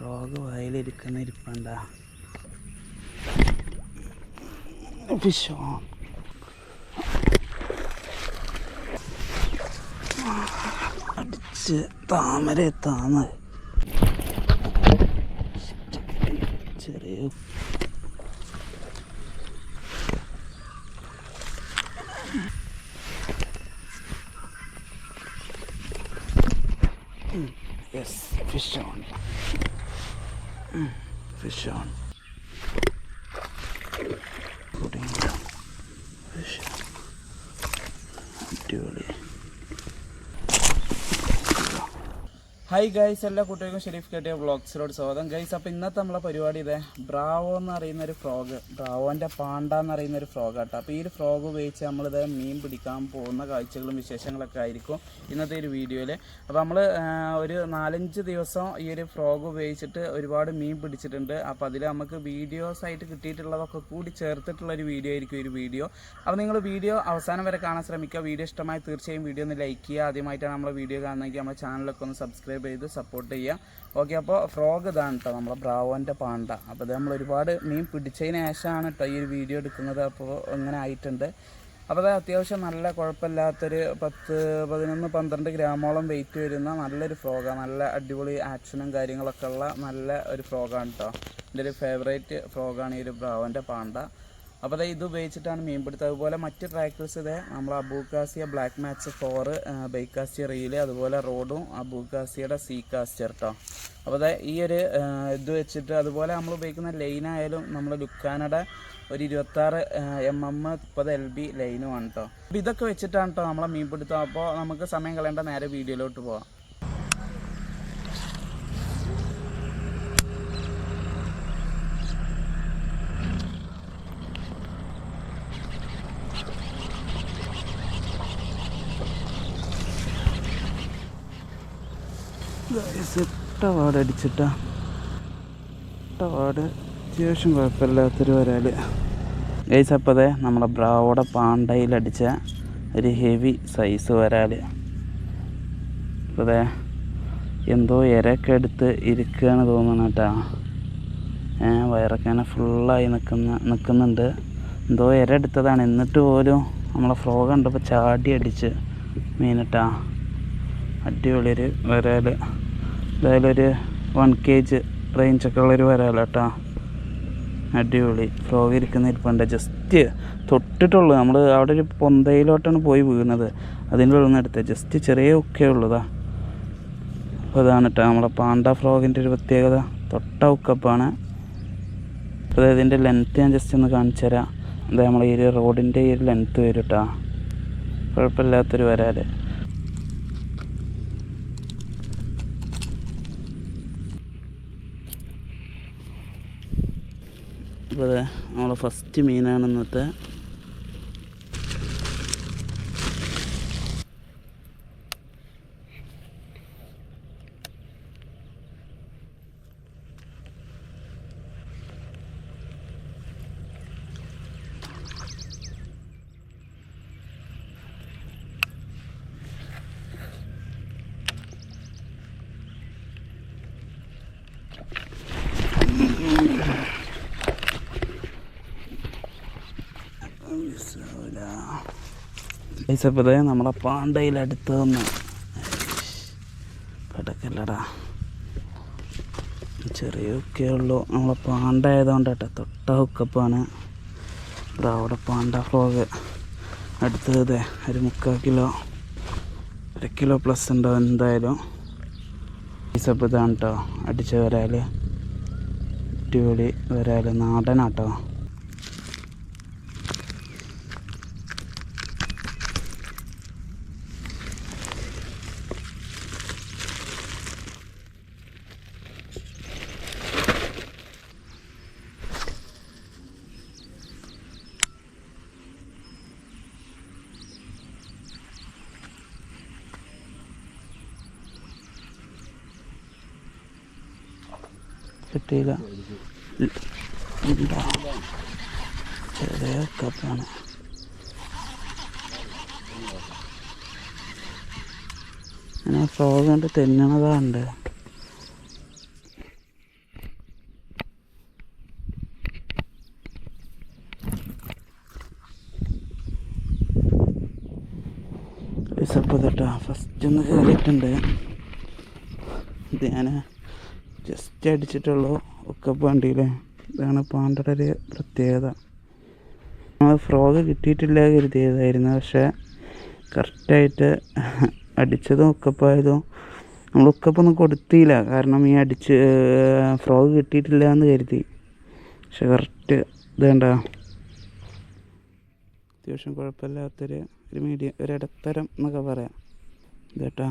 Frog വയലിരിക്കുന്ന ഇരിപ്പണ്ട. Fish on. അടിച്ച് താമര താന്ന് ചെറിയ yes, fish on. Fish on. Putting down fish. അടിപൊളി. ഹായ് ഗൈസ്, എല്ലാ കുട്ടികൾക്കും ഷെരീഫ് കേട്ടിയ വ്ളോഗ്സിലോട് സ്വാഗതം ഗൈസ്. അപ്പോൾ ഇന്നത്തെ നമ്മളെ പരിപാടി ഇതേ ബ്രാവോ എന്ന് പറയുന്നൊരു ഫ്രോഗ്, ബ്രാവോൻ്റെ പാണ്ട എന്ന് പറയുന്നൊരു ഫ്രോഗാട്ടോ. അപ്പോൾ ഈ ഒരു ഫ്രോഗ് ഉപയോഗിച്ച് നമ്മളിത് മീൻ പിടിക്കാൻ പോകുന്ന കാഴ്ചകളും വിശേഷങ്ങളൊക്കെ ആയിരിക്കും ഇന്നത്തെ ഒരു വീഡിയോയിൽ. അപ്പോൾ നമ്മൾ ഒരു 4-5 ദിവസം ഈ ഒരു ഫ്രോഗ് ഉപയോഗിച്ചിട്ട് ഒരുപാട് മീൻ പിടിച്ചിട്ടുണ്ട്. അപ്പോൾ അതിൽ നമുക്ക് വീഡിയോസായിട്ട് കിട്ടിയിട്ടുള്ളതൊക്കെ കൂടി ചേർത്തിട്ടുള്ളൊരു വീഡിയോ ആയിരിക്കും ഒരു വീഡിയോ. അപ്പോൾ നിങ്ങൾ വീഡിയോ അവസാനം വരെ കാണാൻ ശ്രമിക്കുക. വീഡിയോ ഇഷ്ടമായി തീർച്ചയായും വീഡിയോ ഒന്ന് ലൈക്ക് ചെയ്യുക. ആദ്യമായിട്ടാണ് നമ്മളെ വീഡിയോ കാണുന്നതെങ്കിൽ നമ്മുടെ ചാനലൊക്കെ ഒന്ന് സബ്സ്ക്രൈബ് ചെയ്ത് സപ്പോർട്ട് ചെയ്യുക. ഓക്കെ, അപ്പോൾ ഫ്രോഗ് ഇതാണ് കേട്ടോ, നമ്മളെ ബ്രാവോൻ്റെ പാണ്ട. അപ്പോൾ ഇത് നമ്മൾ ഒരുപാട് മീൻ പിടിച്ചതിന് ശേഷമാണ് കേട്ടോ ഈ ഒരു വീഡിയോ എടുക്കുന്നത്. അപ്പോൾ ഇങ്ങനെ ആയിട്ടുണ്ട്. അപ്പോൾ അത് അത്യാവശ്യം നല്ല കുഴപ്പമില്ലാത്തൊരു 10-11-12 ഗ്രാമോളം വെയിറ്റ് വരുന്ന നല്ലൊരു ഫ്രോഗാണ്. നല്ല അടിപൊളി ആക്ഷനും കാര്യങ്ങളൊക്കെ ഉള്ള നല്ല ഒരു ഫ്രോഗാണ് കേട്ടോ. എൻ്റെ ഒരു ഫേവറേറ്റ് ഫ്രോഗാണ് ഈ ഒരു ബ്രാവോൻ്റെ പാണ്ട. അപ്പോൾ ഇത് ഉപയോഗിച്ചിട്ടാണ് മീൻ പിടുത്തം. അതുപോലെ മറ്റ് ട്രാക്കേഴ്സ് ഇതേ നമ്മൾ അബൂക്കാസിയ ബ്ലാക്ക് മാച്ച് 4 ബൈക്കാസ്റ്റിയ റീല്, അതുപോലെ റോഡും അബൂക്കാസിയുടെ സീ കാസ്റ്റർ കേട്ടോ. അപ്പോൾ അതെ ഈ ഒരു ഇത് വെച്ചിട്ട് അതുപോലെ നമ്മൾ ഉപയോഗിക്കുന്ന ലൈനായാലും നമ്മൾ ലുക്കാനയുടെ ഒരു 26 mm 30 LB ലൈനുമാണ് കേട്ടോ. അപ്പോൾ ഇതൊക്കെ വെച്ചിട്ടാണ് കേട്ടോ നമ്മളെ മീൻ പിടുത്തം. അപ്പോൾ നമുക്ക് സമയം കളയേണ്ട നേരെ വീഡിയോയിലോട്ട് പോകാം. ഇട്ടപാടടിച്ചിട്ടാ ഇട്ടപാട് അത്യാവശ്യം കുഴപ്പമില്ലാത്തൊരു വരാല് ഗൈസ്. അപ്പോൾ അതെ നമ്മളെ ബ്രാവോടെ പാണ്ടയിലടിച്ച ഒരു ഹെവി സൈസ് വരാല്. അപ്പോൾ അതെ എന്തോ ഇരയൊക്കെ എടുത്ത് ഇരിക്കുകയാണ് തോന്നുന്നു കേട്ടോ. വയറൊക്കെ അങ്ങനെ ഫുള്ളായി നിൽക്കുന്നുണ്ട്. എന്തോ ഇര എടുത്തതാണ്. എന്നിട്ട് പോലും നമ്മളെ ഫ്രോഗ് കണ്ടപ്പോൾ ചാടി അടിച്ച് മീനിട്ടാ. അടിപൊളിയൊരു വരാല്. എന്തായാലും ഒരു 1 kg റേഞ്ചൊക്കെ ഉള്ളൊരു വരാല കേട്ടോ. അടിപൊളി ഫ്രോഗ് ഇരിക്കുന്ന ഇരിപ്പുണ്ട്. ജസ്റ്റ് തൊട്ടിട്ടുള്ളൂ. നമ്മൾ അവിടെ ഒരു പൊന്തയിലോട്ടാണ് പോയി വീണത്. അതിൻ്റെ ഉള്ളിൽ നിന്ന് എടുത്തത് ജസ്റ്റ് ചെറിയ ഒക്കെ ഉള്ളതാ. അപ്പോൾ അതാണ് കേട്ടോ നമ്മളെ പാണ്ട ഫ്രോഗിൻ്റെ ഒരു പ്രത്യേകത. തൊട്ട ഉക്കപ്പാണ്. അപ്പോൾ ഇതിൻ്റെ ലെങ്ത്ത് ഞാൻ ജസ്റ്റ് ഒന്ന് കാണിച്ചു തരാം. അതായത് നമ്മൾ ഈ ഒരു റോഡിൻ്റെ ഈ ഒരു ലെങ്ത്ത് വരും കേട്ടോ. കുഴപ്പമില്ലാത്തൊരു വരാല്. അപ്പോൾ നമ്മളെ ഫസ്റ്റ് മീനാണ് ഇന്നത്തെ. അപ്പോൾ നമ്മളെ പാണ്ടയിലടുത്തൊന്ന് കിടക്കല്ലടാ. ചെറിയൊക്കെ ഉള്ളൂ. നമ്മളെ പാണ്ട ആയതുകൊണ്ട് കേട്ടോ തൊട്ട ഹുക്കപ്പാണ്. അവിടെ പാണ്ട ഫ്രോഗ് അടുത്തത് ഒരു 3/4 കിലോ 1 കിലോ പ്ലസ് ഉണ്ടോ എന്തായാലും. അപ്പോൾ ഇതാണ് കേട്ടോ അടിച്ച വരാല്. അടിപൊളി വരാല്, നാടനാട്ടോ. കിട്ടിയില്ല. ചെറിയ കപ്പാണ്. അങ്ങനെ ഫ്രോഗ് കൊണ്ട് തെന്നണതാണ്ട്. അപ്പോൾ കേട്ടോ ഫസ്റ്റ് ഒന്ന് കയറിയിട്ടുണ്ട്. ഇത് ഞാൻ ജസ്റ്റ് അടിച്ചിട്ടുള്ളൂ ഒക്കെ വണ്ടിയിൽ. ഇതാണ് പാണ്ടയുടെ ഒരു പ്രത്യേകത. നമ്മൾ ഫ്രോഗ് കിട്ടിയിട്ടില്ല കരുതിയതായിരുന്നു, പക്ഷേ കറക്റ്റായിട്ട് അടിച്ചതും ഒക്കപ്പായതും നമ്മൾ ഒക്കപ്പൊന്നും കൊടുത്തില്ല. കാരണം ഈ ഫ്രോഗ് കിട്ടിയിട്ടില്ല എന്ന് കരുതി. പക്ഷെ കറക്റ്റ് ഇത് കണ്ട അത്യാവശ്യം കുഴപ്പമില്ലാത്തൊരു മീഡിയം, ഒരു ഇടത്തരം എന്നൊക്കെ പറയാം ഇതേട്ടാ.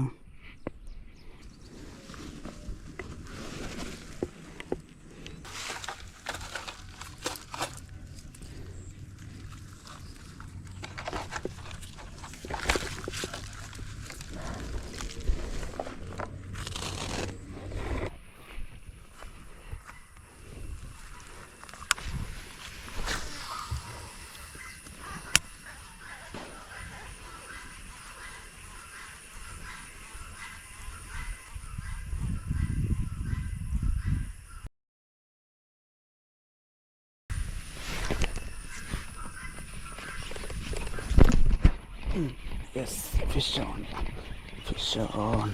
Yes, fish on. Fish on.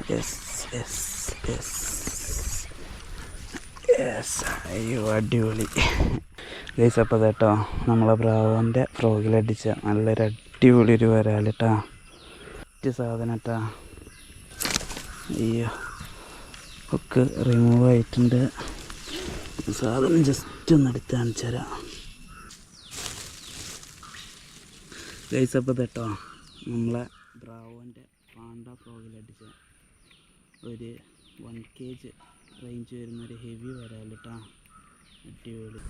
Yes, yes, yes. Yes, അയ്യോ അടിപൊളി ഗൈസ്. അപ്പോൾ കേട്ടോ നമ്മളെ ബ്രാവോൻ്റെ ഫ്രോഗിലടിച്ച നല്ലൊരു അടിപൊളി ഒരു വരാൽ കേട്ടോ. സാധനം കേട്ടോ. അയ്യോ ഒക്കെ റിമൂവ് ആയിട്ടുണ്ട്. സാധനം ജസ്റ്റ് ഒന്ന് എടുത്ത് കാണിച്ചു തരാം ഗൈസ്. അപ്പോൾ കേട്ടോ നമ്മളെ ബ്രാവോൻ്റെ പാണ്ട ഫ്രോഗിലടിച്ച ഒരു 1 kg റേഞ്ച് വരുന്നൊരു ഹെവി വരാൽ കേട്ടോ. അടിപൊളി.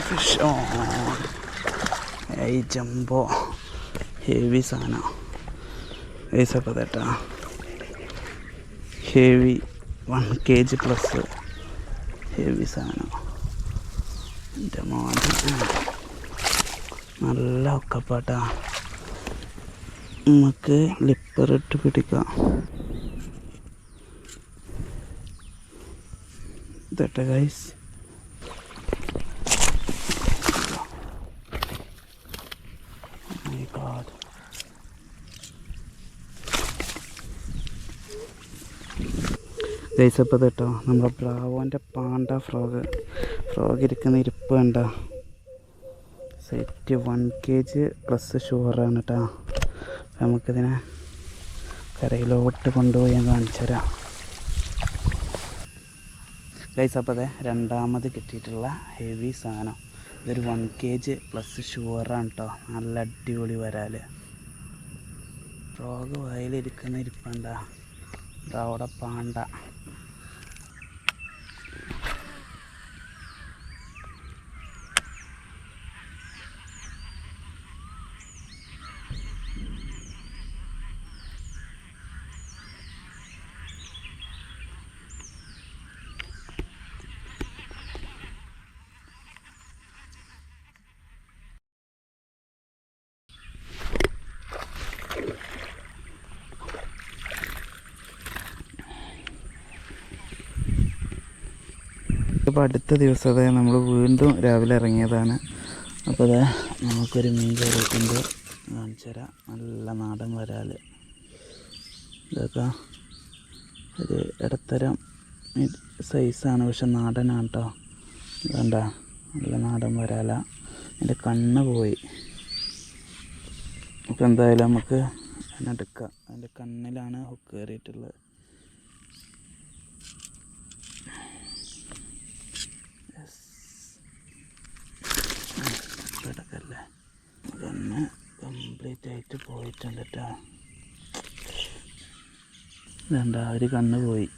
Fish on. ഈ ജംബോ ഹെവി സാധനം ഗൈസ്. അപ്പോൾ കേട്ടോ ഹെവി 1 kg പ്ലസ് ഹെവി സാധനം. എൻ്റെ മോൻ നല്ല ഒക്കപ്പാട്ടാ. നമുക്ക് ലിപ്പറിട്ട് പിടിക്കാം ഇതട്ടെ ഗൈസ്. ഗൈസ് അപ്പോൾ കേട്ടോ നമ്മുടെ ബ്രാവോൻ്റെ പാണ്ട ഫ്രോഗ് ഇരിക്കുന്ന ഇരിപ്പ് കണ്ട സെറ്റ് 1 kg പ്ലസ് ഷുവറാണ് കേട്ടോ. നമുക്കിതിനെ കരയിലോട്ട് കൊണ്ടുപോയി ഞാൻ കാണിച്ചു തരാം ഗൈസ്. അപ്പോൾ അതെ രണ്ടാമത് കിട്ടിയിട്ടുള്ള ഹെവി സാധനം. ഇതൊരു 1 kg പ്ലസ് ഷുവറാണ് കേട്ടോ. നല്ല അടിപൊളി വരാൽ. ഫ്രോഗ് വയലിരിക്കുന്ന ഇരിപ്പണ്ട ബ്രാവോടെ പാണ്ട. അപ്പോൾ അടുത്ത ദിവസം നമ്മൾ വീണ്ടും രാവിലെ ഇറങ്ങിയതാണ്. അപ്പോൾ നമുക്കൊരു മീൻ കയറിയിട്ടുണ്ട് കാണിച്ചു തരാം. നല്ല നാടൻ വരാൽ. ഇതൊക്കെ ഒരു ഇടത്തരം സൈസാണ്, പക്ഷെ നാടനാണ് കേട്ടോ. വേണ്ട നല്ല നാടൻ വരാല. എൻ്റെ കണ്ണ് പോയി. അപ്പോൾ എന്തായാലും നമുക്ക് അതിനെടുക്കാം. അതിൻ്റെ കണ്ണിലാണ് ഹുക്ക് കയറിയിട്ടുള്ളത്. കിടക്കല്ലേ കണ്ണ് കംപ്ലീറ്റ് ആയിട്ട് പോയിട്ടുണ്ട് കേട്ടോ. വേണ്ട ഒരു കണ്ണ് പോയി.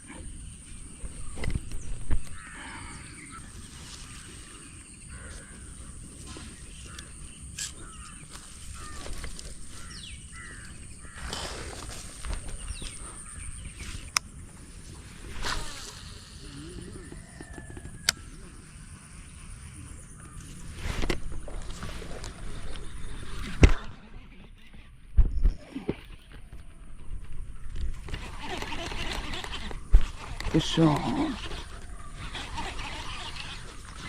Fish on.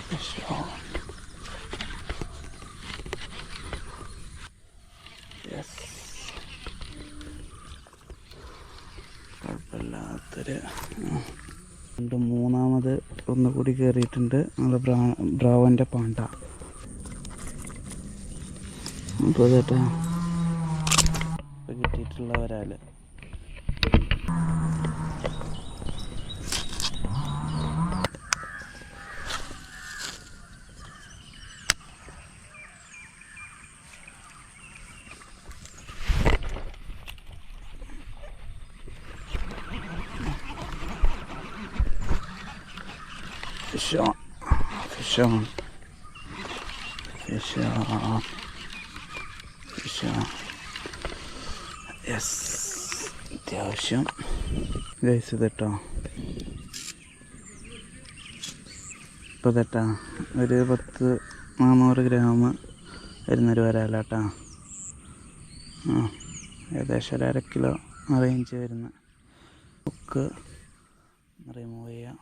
Fish on. Yes. കുഴപ്പമില്ലാത്തൊരു മൂന്നാമത് ഒന്നുകൂടി കയറിയിട്ടുണ്ട് നമ്മൾ ബ്രാവോൻ്റെ പാണ്ട. അപ്പോൾ ചേട്ടാ കിട്ടിയിട്ടുള്ള ഒരാൾ fish on, fish on, fish on, fish on. Yes, അത്യാവശ്യം ഗൈസ് ഇതട്ടോ. ഇപ്പോൾ ഇതട്ടാ ഒരു 10-400 ഗ്രാം വരുന്നൊരു വരാലാട്ടാ. ഏകദേശം ഒരു 1/2 കിലോ റേഞ്ച് വരുന്ന ബുക്ക് റിമൂവ് ചെയ്യാം.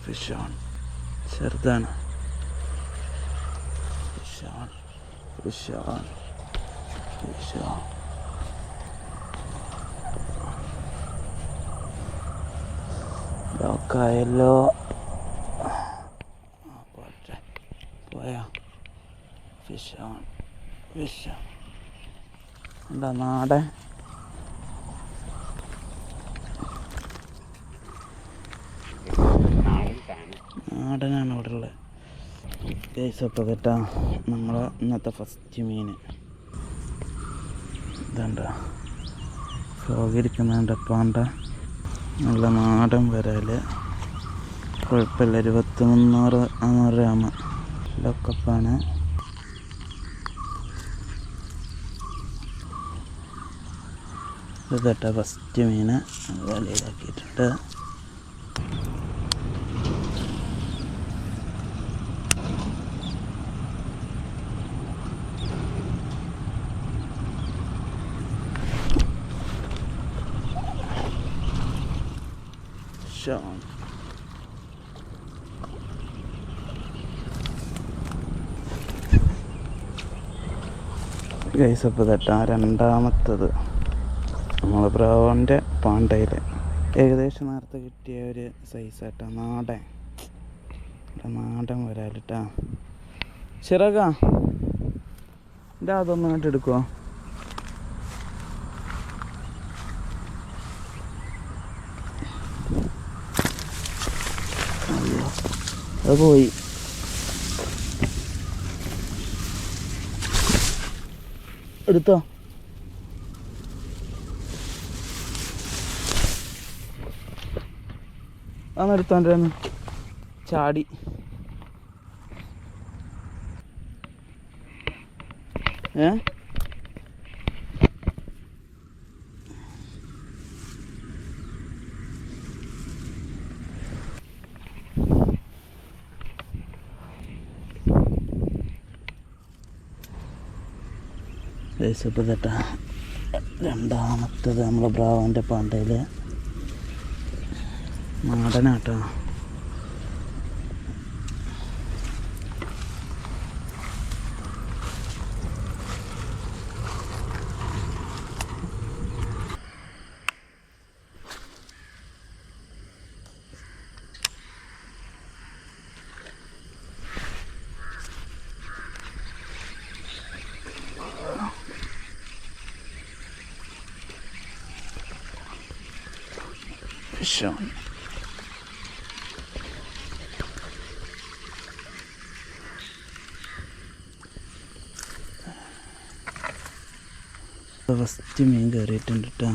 ഫിഷ് ഓൺ ചെറുതാണ്. Fish on, fish on, fish on. ലോക്കായല്ലോ. പോട്ടെ, പോയാ. Fish on, fish on. എന്താ നാടൻ നാടനാണ് ഇവിടെ ഉള്ളത്. കേസപ്പോൾ കേട്ടാ നമ്മളെ ഇന്നത്തെ ഫസ്റ്റ് മീൻ ഇതണ്ട ഫ്രോഗ് ഇരിക്കുന്നുണ്ട്. പാണ്ട നല്ല നാടൻ വരാൽ, കുഴപ്പമില്ല. 200-300 ഗ്രാം ലോക്കപ്പാണ്. ഇതട്ടാ ഫസ്റ്റ് മീൻ വലയിലാക്കിയിട്ടുണ്ട്. Sean. ഗൈസ് അപ്പോൾ തട്ടാ രണ്ടാമത്തത് നമ്മളെ ബ്രാവോൻ്റെ പാണ്ടയിൽ ഏകദേശം നേരത്തെ കിട്ടിയ ഒരു സൈസായിട്ടാ. നാടൻ വരാലിട്ടാ. ചിറക എൻ്റെ അതൊന്നും ഇങ്ങോട്ട് എടുക്കുമോ? അത് പോയി. എടുത്തോ. അതെടുത്തോണ്ടിരുന്നു. ചാടി. ഇപ്പോൾ തട്ടാ രണ്ടാമത്തത് നമ്മളെ ബ്രാവോൻ്റെ പാണ്ടയിൽ നാടനാട്ടോ. Fish on. ഫസ്റ്റ് മീൻ കയറിയിട്ടുണ്ട് കേട്ടോ.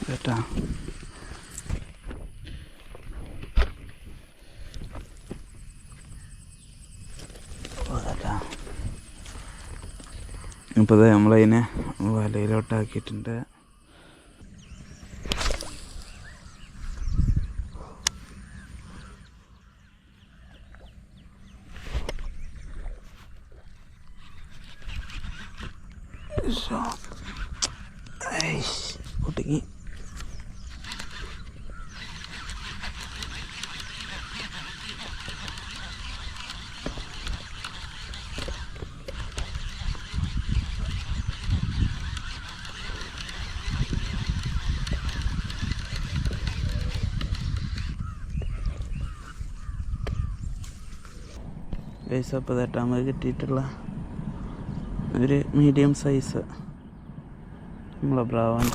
കേട്ടാ ഇപ്പോൾ നമ്മളതിനെ വലയിലോട്ടാക്കിയിട്ടുണ്ട്. കുടുങ്ങി. ഗൈസ് അപ്പോൾ തട്ടാമത് കിട്ടിയിട്ടുള്ള ഒരു മീഡിയം സൈസ് നമ്മളെ ബ്രാവൻ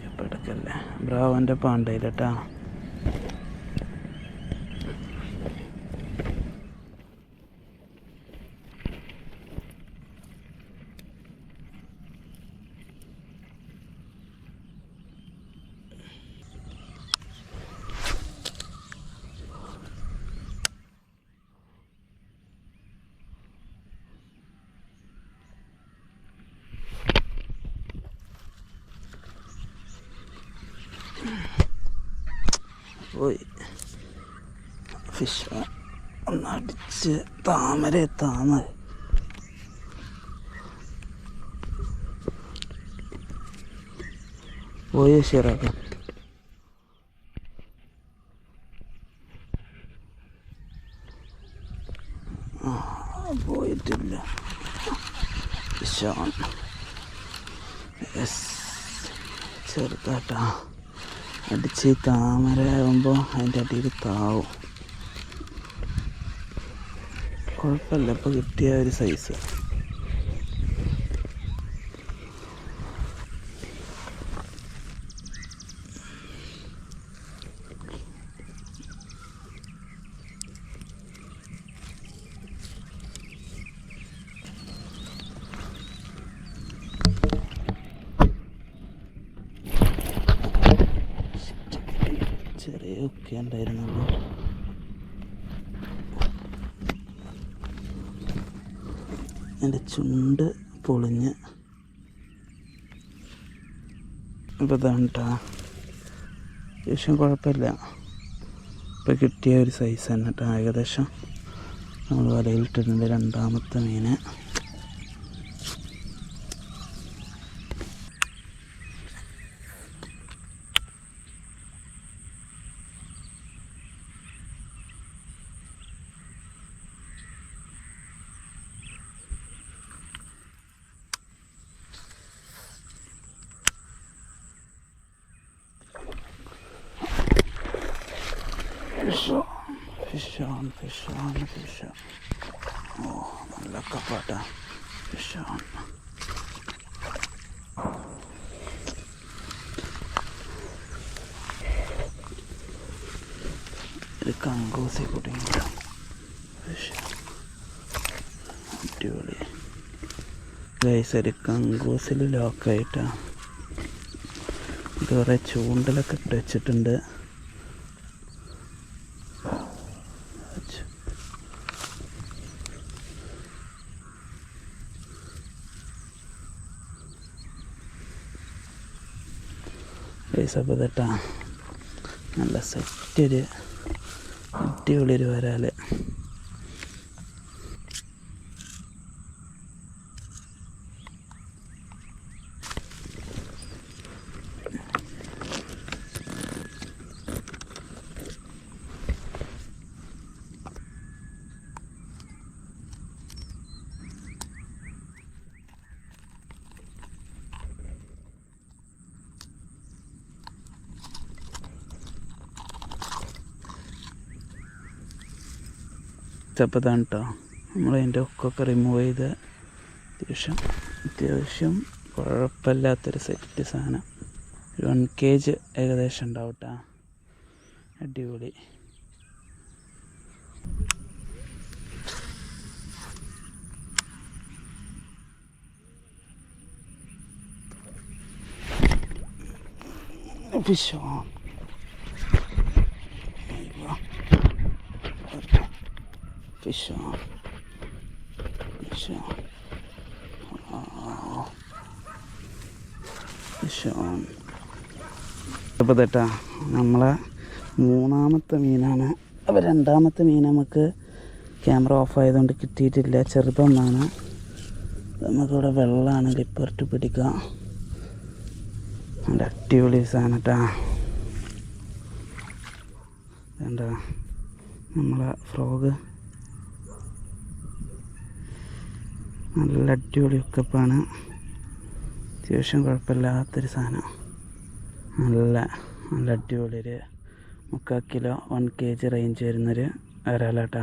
ഇപ്പോൾ എടുക്കല്ലേ ബ്രാവൻ്റെ പാണ്ടയിലട്ടാ. പോയി ഫിഷ് ഒന്നടിച്ച് താമര പോയി ഷെറാക്ക. പോയിട്ടില്ല. Fish on. യെസ്, ചെറുതാട്ടാ. അടിച്ച് താമര ആകുമ്പോൾ അതിൻ്റെ അടിയിൽ താവും. കുഴപ്പമില്ല, ഇപ്പോൾ കിട്ടിയ ഒരു സൈസ്. ചെറിയ ഒക്കെ ഉണ്ടായിരുന്നുള്ളൂ. എൻ്റെ ചുണ്ട് പൊളിഞ്ഞ് ഇപ്പോൾ ഇതാണ് കേട്ടോ. അത്യാവശ്യം കുഴപ്പമില്ല. ഇപ്പോൾ കിട്ടിയ ഒരു സൈസ് തന്നെ കേട്ടോ. ഏകദേശം നമ്മൾ വലയിലിട്ടിട്ടുണ്ട് രണ്ടാമത്തെ മീന്. Fish on. ഓ, നല്ല കപ്പാട്ടാ. Fish on. ഒരു കങ്കോസി കുടുങ്ങി. ഫിഷ് അടിപൊളി ഗൈസ്. ഒരു കങ്കോസിൽ ലോക്കായിട്ടാണ്. ഇത് കുറേ ചൂണ്ടലൊക്കെ ഇട്ട് വെച്ചിട്ടുണ്ട്. അപ്പോൾ തട്ടാ നല്ല സെറ്റൊരു അടിപൊളിയൊരു വരാല്. ചപ്പത്താണ് കേട്ടോ. നമ്മളതിൻ്റെ ഒക്കൊക്കെ റിമൂവ് ചെയ്ത് അത്യാവശ്യം കുഴപ്പമില്ലാത്തൊരു സെറ്റ് സാധനം. ഒരു 1 kg ഏകദേശം ഉണ്ടാവും കേട്ടോ. അടിപൊളി. Fish on. Fish on. Fish on. Fish on. അപ്പോൾ തെറ്റാ നമ്മളെ 3ാമത്തെ മീനാണ്. അപ്പോൾ 2ാമത്തെ മീൻ നമുക്ക് ക്യാമറ ഓഫ് ആയതുകൊണ്ട് കിട്ടിയിട്ടില്ല. ചെറുതൊന്നാണ്. നമുക്കിവിടെ വെള്ളമാണ് ലിപ്പറിട്ട് പിടിക്കുക. നല്ല അടിപൊളി സാധനം കേട്ടാ. വേണ്ട നമ്മളെ ഫ്രോഗ് നല്ല അടിപൊളി ഹുക്കപ്പാണ്. അത്യാവശ്യം കുഴപ്പമില്ലാത്തൊരു സാധനം. നല്ല അടിപൊളി ഒരു 3/4 കിലോ 1 kg റേഞ്ച് വരുന്നൊരു വരാലാട്ടാ.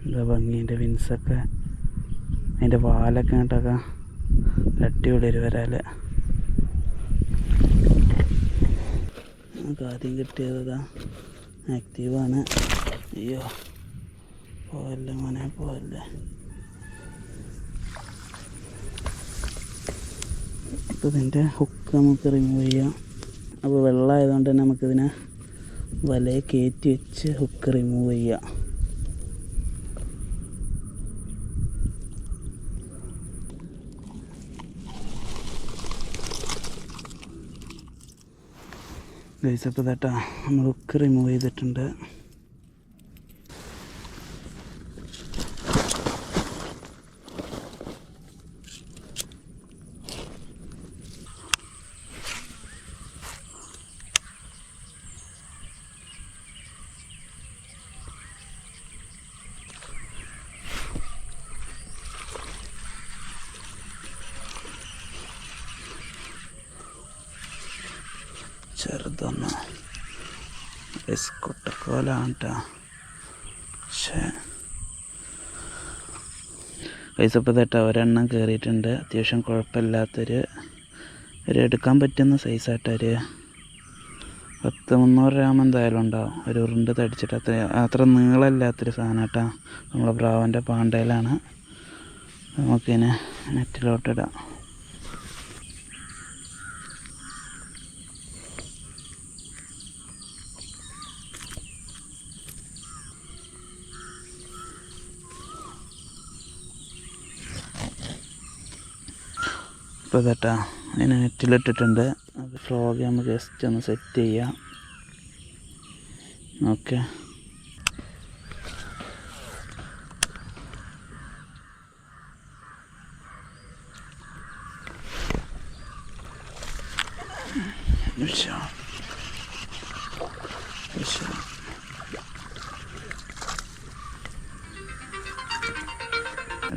എന്താ ഭംഗി. അതിൻ്റെ വിൻസൊക്കെ അതിൻ്റെ വാലൊക്കെ കേട്ടൊക്കെ അടിപൊളി ഒരു വരാല്. നമുക്ക് ആദ്യം കിട്ടിയത് ആക്റ്റീവാണ്. അയ്യോ പോവല്ലേ മോനെ പോവല്ലേ. അപ്പോൾ ഇതിൻ്റെ ഹുക്ക് നമുക്ക് റിമൂവ് ചെയ്യാം. അപ്പോൾ വെള്ളമായതുകൊണ്ട് തന്നെ നമുക്കിതിനെ വലയെ കയറ്റി വെച്ച് ഹുക്ക് റിമൂവ് ചെയ്യാം. ഗൈസ് അപ്പോൾ കേട്ടോ നമ്മൾ ഹുക്ക് റിമൂവ് ചെയ്തിട്ടുണ്ട്. ചെറുതൊന്ന് ബിസ്കുട്ടക്കോലാണ് കേട്ടോ. പക്ഷേ പൈസപ്പോൾ തട്ടാ ഒരെണ്ണം കയറിയിട്ടുണ്ട്. അത്യാവശ്യം കുഴപ്പമില്ലാത്തൊരു എടുക്കാൻ പറ്റുന്ന സൈസായിട്ട് ഒരു 100-300 ഗ്രാം എന്തായാലും ഉണ്ടാവും. ഒരു ഉരുണ്ട് തടിച്ചിട്ട് അത്ര നീളമില്ലാത്തൊരു സാധനം കേട്ടോ. നമ്മളെ ബ്രാവോൻ്റെ പാണ്ടയിലാണ്. നമുക്കിതിനെ നെറ്റിലോട്ടിടാം. ഇപ്പോൾ കേട്ടാ അതിനെ നെറ്റിലിട്ടിട്ടുണ്ട്. അത് ഫ്രോഗ് നമുക്ക് ജസ്റ്റ് ഒന്ന് സെറ്റ് ചെയ്യാം. ഓക്കെ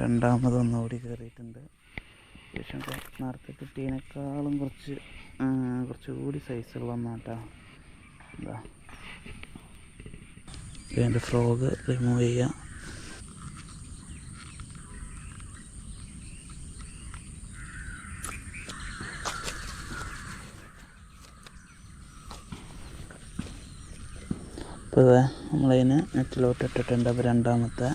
രണ്ടാമതൊന്നുകൂടി കയറിയിട്ടുണ്ട്. അത്യാവശ്യം നേരത്തെ കിട്ടിയതിനേക്കാളും കുറച്ചുകൂടി സൈസുള്ള ഒന്നാട്ടാ. എന്താ അതിൻ്റെ ഫ്രോഗ് റിമൂവ് ചെയ്യാം. അപ്പോൾ നമ്മളതിന് നെറ്റിലോട്ട് ഇട്ടിട്ടുണ്ട്. അപ്പോൾ രണ്ടാമത്തെ